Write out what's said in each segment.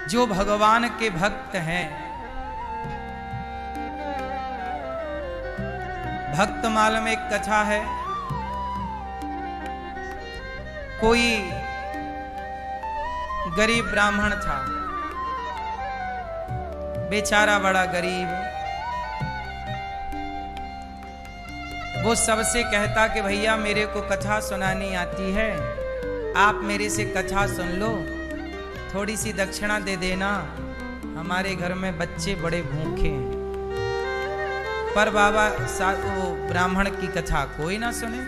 जो भगवान के भक्त हैं, भक्तमाला में एक कथा है। कोई गरीब ब्राह्मण था, बेचारा बड़ा गरीब। वो सबसे कहता कि भैया मेरे को कथा सुनानी आती है, आप मेरे से कथा सुन लो, थोड़ी सी दक्षिणा दे देना, हमारे घर में बच्चे बड़े भूखे हैं। पर बाबा वो ब्राह्मण की कथा कोई ना सुने।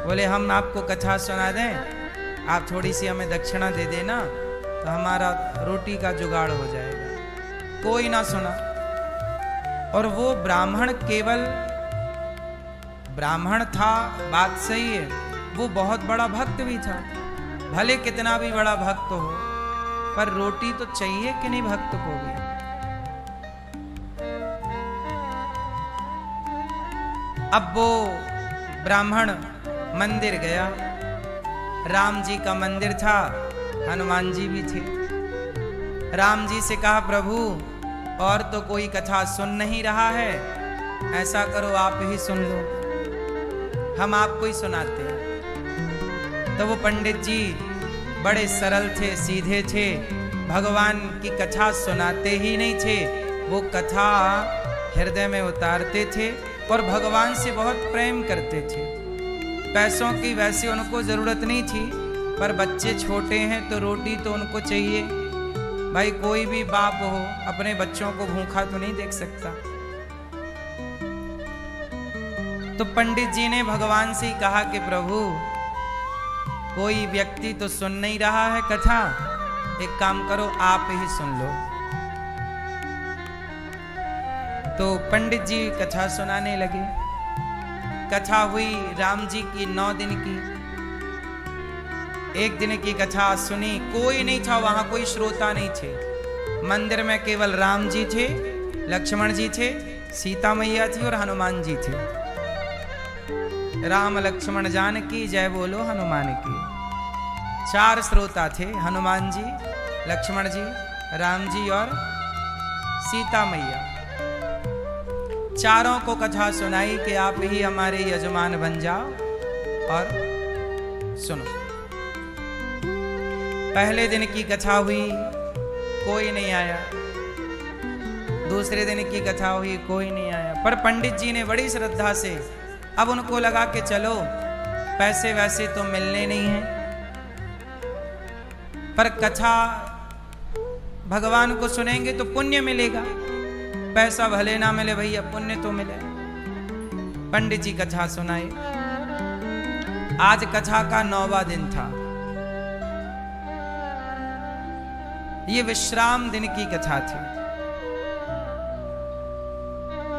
बोले हम आपको कथा सुना दें, आप थोड़ी सी हमें दक्षिणा दे देना तो हमारा रोटी का जुगाड़ हो जाएगा। कोई ना सुना। और वो ब्राह्मण केवल ब्राह्मण था, बात सही है, वो बहुत बड़ा भक्त भी था। भले कितना भी बड़ा भक्त हो, पर रोटी तो चाहिए कि नहीं भक्त को भी। अब वो ब्राह्मण मंदिर गया। राम जी का मंदिर था, हनुमान जी भी थे। राम जी से कहा प्रभु और तो कोई कथा सुन नहीं रहा है, ऐसा करो आप ही सुन लो, हम आपको ही सुनाते हैं। तो वो पंडित जी बड़े सरल थे, सीधे थे, भगवान की कथा सुनाते ही नहीं थे, वो कथा हृदय में उतारते थे और भगवान से बहुत प्रेम करते थे। पैसों की वैसे उनको जरूरत नहीं थी, पर बच्चे छोटे हैं तो रोटी तो उनको चाहिए। भाई कोई भी बाप हो अपने बच्चों को भूखा तो नहीं देख सकता। तो पंडित जी ने भगवान से ही कहा कि प्रभु कोई व्यक्ति तो सुन नहीं रहा है कथा, एक काम करो आप ही सुन लो। तो पंडित जी कथा सुनाने लगे। कथा हुई राम जी की 9 दिन की। एक दिन की कथा सुनी, कोई नहीं था वहां, कोई श्रोता नहीं थे। मंदिर में केवल राम जी थे, लक्ष्मण जी थे, सीता मैया थी और हनुमान जी थे। राम लक्ष्मण जानकी जय बोलो हनुमान की। 4 श्रोता थे, हनुमान जी, लक्ष्मण जी, राम जी और सीता मैया। चारों को कथा सुनाई कि आप ही हमारे यजमान बन जाओ और सुनो। पहले दिन की कथा हुई, कोई नहीं आया। दूसरे दिन की कथा हुई, कोई नहीं आया। पर पंडित जी ने बड़ी श्रद्धा से, अब उनको लगा कि चलो पैसे वैसे तो मिलने नहीं हैं, पर कथा भगवान को सुनेंगे तो पुण्य मिलेगा। पैसा भले ना मिले भैया, पुण्य तो मिले। पंडित जी कथा सुनाए। आज कथा का 9वां दिन था। ये विश्राम दिन की कथा थी।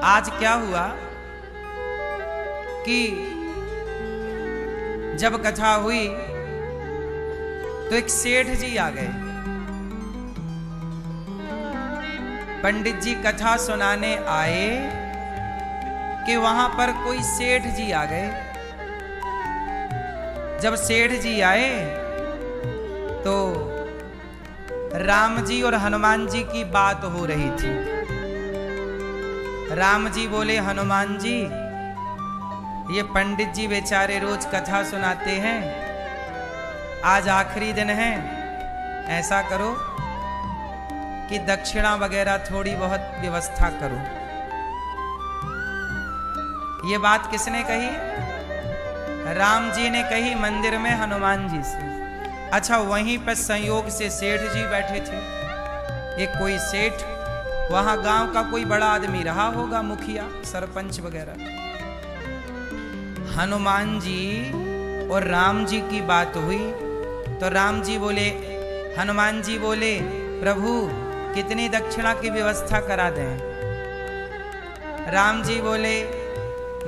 आज क्या हुआ कि जब कथा हुई तो एक सेठ जी आ गए। पंडित जी कथा सुनाने आए कि वहां पर कोई सेठ जी आ गए। जब सेठ जी आए तो राम जी और हनुमान जी की बात हो रही थी। राम जी बोले हनुमान जी, ये पंडित जी बेचारे रोज कथा सुनाते हैं, आज आखिरी दिन है, ऐसा करो कि दक्षिणा वगैरह थोड़ी बहुत व्यवस्था करो। ये बात किसने कही? राम जी ने कही मंदिर में हनुमान जी से। अच्छा, वहीं पर संयोग से सेठ जी बैठे थे। एक कोई सेठ, वहां गांव का कोई बड़ा आदमी रहा होगा, मुखिया, सरपंच वगैरह। हनुमान जी और राम जी की बात हुई तो राम जी बोले, हनुमान जी बोले प्रभु कितनी दक्षिणा की व्यवस्था करा दें? राम जी बोले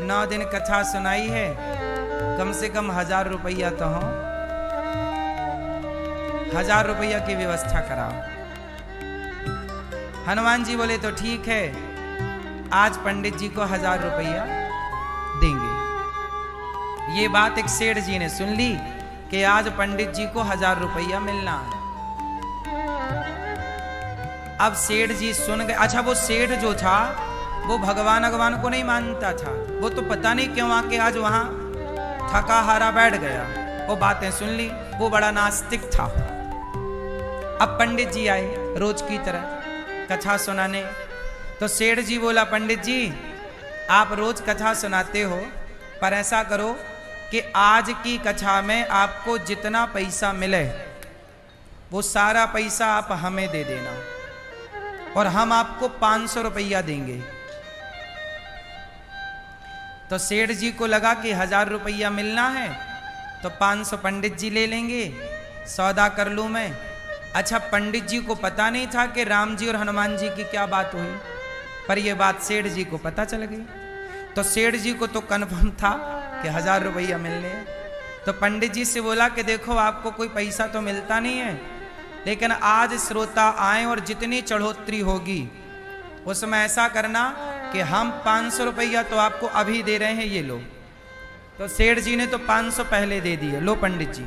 9 दिन कथा सुनाई है, कम से कम 1000 रुपया तो हो, 1000 रुपया की व्यवस्था कराओ। हनुमान जी बोले तो ठीक है, आज पंडित जी को 1000 रुपया देंगे। ये बात एक सेठ जी ने सुन ली कि आज पंडित जी को 1000 रुपया मिलना है। अब सेठ जी सुन गए। अच्छा वो सेठ जो था वो भगवान को नहीं मानता था, वो तो पता नहीं क्यों आके आज वहां थका हारा बैठ गया। वो बातें सुन ली, वो बड़ा नास्तिक था। अब पंडित जी आए रोज की तरह कथा सुनाने। तो सेठ जी बोला, पंडित जी आप रोज कथा सुनाते हो, पर ऐसा करो कि आज की कथा में आपको जितना पैसा मिले वो सारा पैसा आप हमें दे देना और हम आपको 500 रुपया देंगे। तो सेठ जी को लगा कि 1000 रुपया मिलना है तो 500 पंडित जी ले लेंगे, सौदा कर लूं मैं। अच्छा पंडित जी को पता नहीं था कि राम जी और हनुमान जी की क्या बात हुई, पर यह बात सेठ जी को पता चल गई। तो सेठ जी को तो कन्फर्म था कि 1000 रुपया मिलने। तो पंडित जी से बोला कि देखो आपको कोई पैसा तो मिलता नहीं है, लेकिन आज श्रोता आए और जितनी चढ़ोतरी होगी उसमें ऐसा करना कि हम 500 रुपया तो आपको अभी दे रहे हैं, ये लो। तो सेठ जी ने तो 500 पहले दे दिए, लो पंडित जी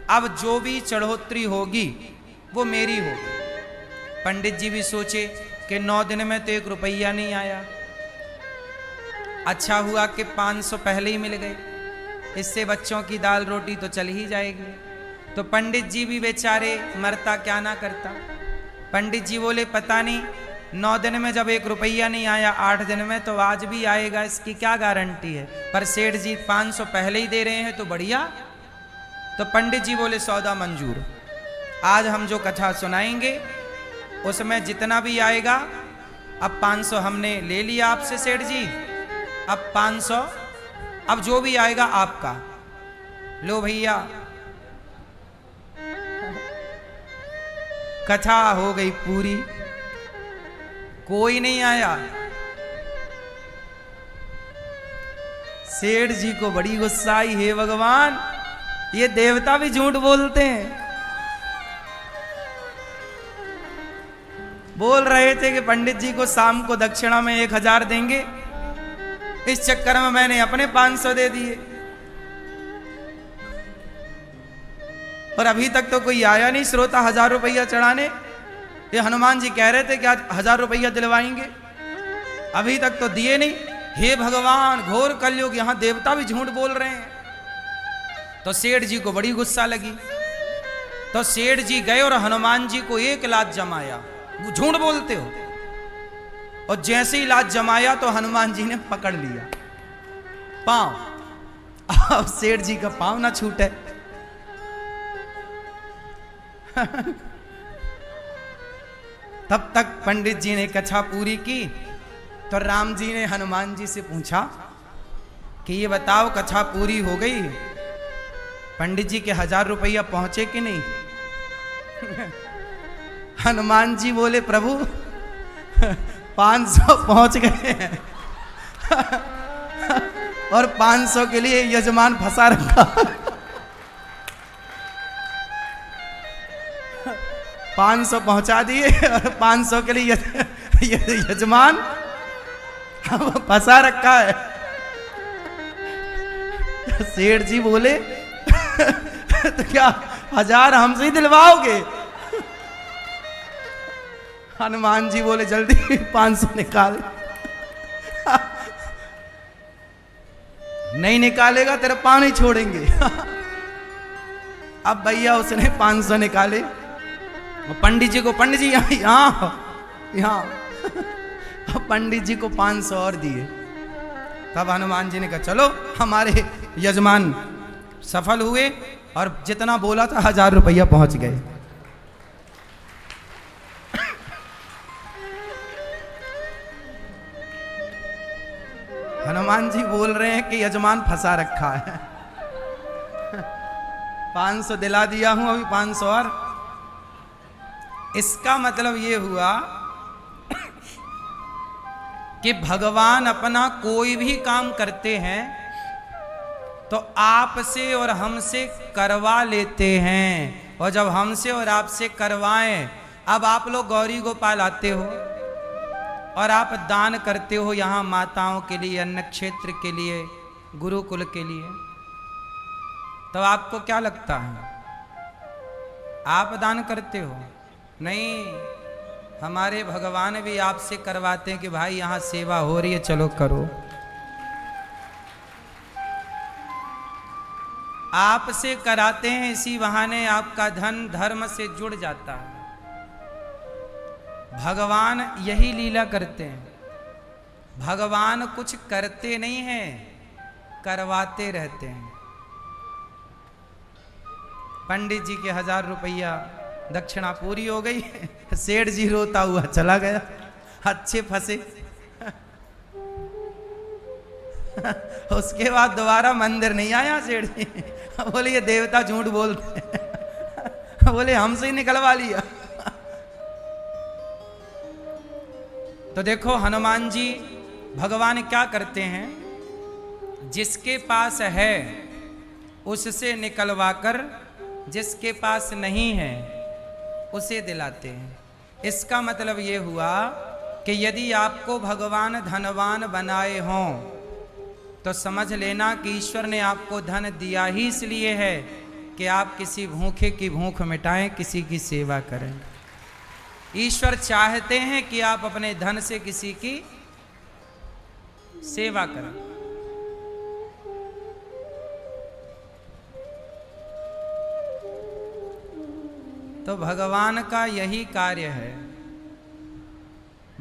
अब जो भी चढ़ोतरी होगी वो मेरी होगी। पंडित जी भी सोचे कि 9 दिन में तो 1 रुपया नहीं आया, अच्छा हुआ कि 500 पहले ही मिल गए, इससे बच्चों की दाल रोटी तो चल ही जाएगी। तो पंडित जी भी बेचारे मरता क्या ना करता। पंडित जी बोले पता नहीं 9 दिन में जब 1 रुपया नहीं आया 8 दिन में तो आज भी आएगा, इसकी क्या गारंटी है। पर सेठ जी 500 पहले ही दे रहे हैं तो बढ़िया। तो पंडित जी बोले सौदा मंजूर, आज हम जो कथा सुनाएंगे उसमें जितना भी आएगा, अब 500 हमने ले लिया आपसे सेठ जी, अब 500 अब जो भी आएगा आपका, लो भैया। कथा हो गई पूरी, कोई नहीं आया। सेठ जी को बड़ी गुस्सा आई, हे भगवान ये देवता भी झूठ बोलते हैं। बोल रहे थे कि पंडित जी को शाम को दक्षिणा में 1000 देंगे, इस चक्कर में मैंने अपने 500 दे दिए और अभी तक तो कोई आया नहीं श्रोता 1000 रुपया चढ़ाने। ये हनुमान जी कह रहे थे कि आज 1000 रुपया दिलवाएंगे, अभी तक तो दिए नहीं। हे भगवान घोर कलयुग, यहां देवता भी झूठ बोल रहे हैं। तो सेठ जी को बड़ी गुस्सा लगी। तो सेठ जी गए और हनुमान जी को 1 लात जमाया, झूठ बोलते हो। और जैसे ही लात जमाया तो हनुमान जी ने पकड़ लिया पांव। अब सेठ जी का पांव ना छूटे। तब तक पंडित जी ने कथा पूरी की। तो राम जी ने हनुमान जी से पूछा कि ये बताओ कथा पूरी हो गई, पंडित जी के 1000 रुपया पहुंचे कि नहीं। हनुमान जी बोले प्रभु 500 पहुंच गए हैं और 500 के लिए यजमान फंसा रखा। 500 पहुंचा दिए और 500 के लिए यजमान फंसा रखा है। सेठ जी बोले तो क्या 1000 हमसे ही दिलवाओगे। हनुमान जी बोले जल्दी 500 निकाल। नहीं निकालेगा तेरा पाँव नहीं छोड़ेंगे। अब भैया उसने 500 निकाले। पंडित जी को, पंडित जी यहाँ पंडित जी को 500 और दिए। तब हनुमान जी ने कहा चलो हमारे यजमान सफल हुए और जितना बोला था 1000 रुपया पहुंच गए। हनुमान जी बोल रहे हैं कि यजमान फंसा रखा है। 500 दिला दिया हूं, अभी 500 और। इसका मतलब ये हुआ कि भगवान अपना कोई भी काम करते हैं तो आपसे और हमसे करवा लेते हैं, और जब हमसे और आपसे करवाएं, अब आप लोग गौरी गोपाल आते हो और आप दान करते हो यहाँ माताओं के लिए, अन्न क्षेत्र के लिए, गुरुकुल के लिए, तो आपको क्या लगता है आप दान करते हो? नहीं, हमारे भगवान भी आपसे करवाते हैं कि भाई यहाँ सेवा हो रही है, चलो करो। आपसे कराते हैं, इसी बहाने आपका धन धर्म से जुड़ जाता है। भगवान यही लीला करते हैं। भगवान कुछ करते नहीं हैं, करवाते रहते हैं। पंडित जी के 1000 रुपया दक्षिणा पूरी हो गई, सेठ जी रोता हुआ चला गया, अच्छे फंसे। उसके बाद दोबारा मंदिर नहीं आया सेठ जी। बोले ये देवता झूठ बोलते। बोले हमसे ही निकलवा लिया। तो देखो हनुमान जी भगवान क्या करते हैं, जिसके पास है उससे निकलवाकर जिसके पास नहीं है उसे दिलाते हैं। इसका मतलब ये हुआ कि यदि आपको भगवान धनवान बनाए हों तो समझ लेना कि ईश्वर ने आपको धन दिया ही इसलिए है कि आप किसी भूखे की भूख मिटाएं, किसी की सेवा करें। ईश्वर चाहते हैं कि आप अपने धन से किसी की सेवा करें। तो भगवान का यही कार्य है।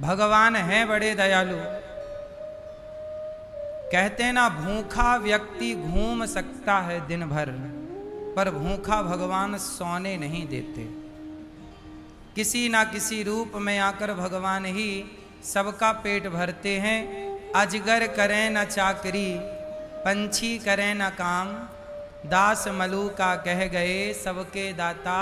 भगवान है बड़े दयालु। कहते हैं ना, भूखा व्यक्ति घूम सकता है दिन भर, पर भूखा भगवान सोने नहीं देते। किसी ना किसी रूप में आकर भगवान ही सबका पेट भरते हैं। अजगर करें न चाकरी, पंछी करें न काम, दास मलू का कह गए सबके दाता